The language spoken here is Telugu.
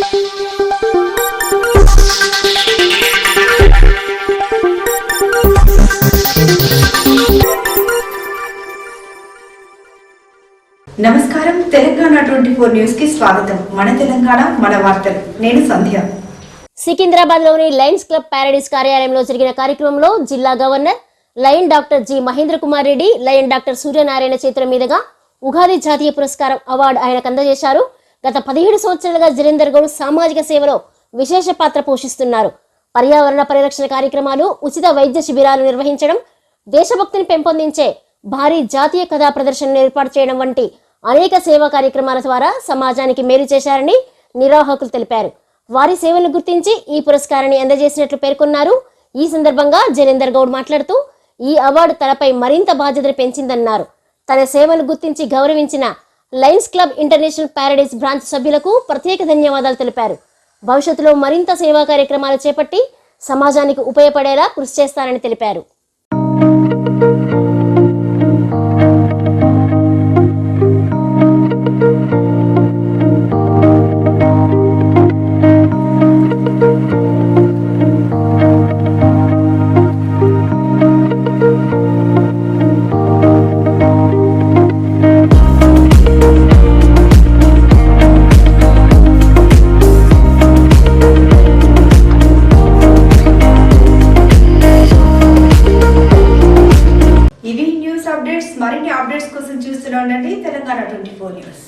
నమస్కారం తెలంగాణ 24 న్యూస్ కి స్వాగతం. మన తెలంగాణ మన వార్తలు. నేను సంధ్య. సికింద్రాబాద్ లోని లయన్స్ క్లబ్ ప్యారడైస్ కార్యాలయంలో జరిగిన కార్యక్రమంలో జిల్లా governor lion doctor G Mahendra Kumar Reddy, lion doctor Suryanarayana చేతుల మీదుగా ఉగాది జాతీయ పురస్కారం అవార్డు ఆయనకు అందజేశారు. గత 17 సంవత్సరాలుగా జిరేందర్ గౌడ్ సామాజిక సేవలో విశేష పాత్ర పోషిస్తున్నారు. పర్యావరణ పరిరక్షణ కార్యక్రమాలు, ఉచిత వైద్య శిబిరాలు నిర్వహించడం, దేశభక్తిని పెంపొందించే భారీ జాతీయ కథా ప్రదర్శనను ఏర్పాటు చేయడం వంటి అనేక సేవా కార్యక్రమాల ద్వారా సమాజానికి మేలు చేశారని నిర్వాహకులు తెలిపారు. వారి సేవలను గుర్తించి ఈ పురస్కారాన్ని అందజేసినట్లు పేర్కొన్నారు. ఈ సందర్భంగా జిరేందర్ గౌడ్ మాట్లాడుతూ ఈ అవార్డు తనపై మరింత బాధ్యతను పెంచిందన్నారు. తన సేవను గుర్తించి గౌరవించిన Lions Club International Paradise branch సభ్యులకు ప్రత్యేక ధన్యవాదాలు తెలిపారు. భవిష్యత్తులో మరింత సేవా కార్యక్రమాలు చేపట్టి సమాజానికి ఉపయోగపడేలా కృషి చేస్తారని తెలిపారు. ఇవి న్యూస్ అప్డేట్స్. మరిన్ని అప్డేట్స్ కోసం చూస్తూనే ఉండండి తెలంగాణ 24 న్యూస్.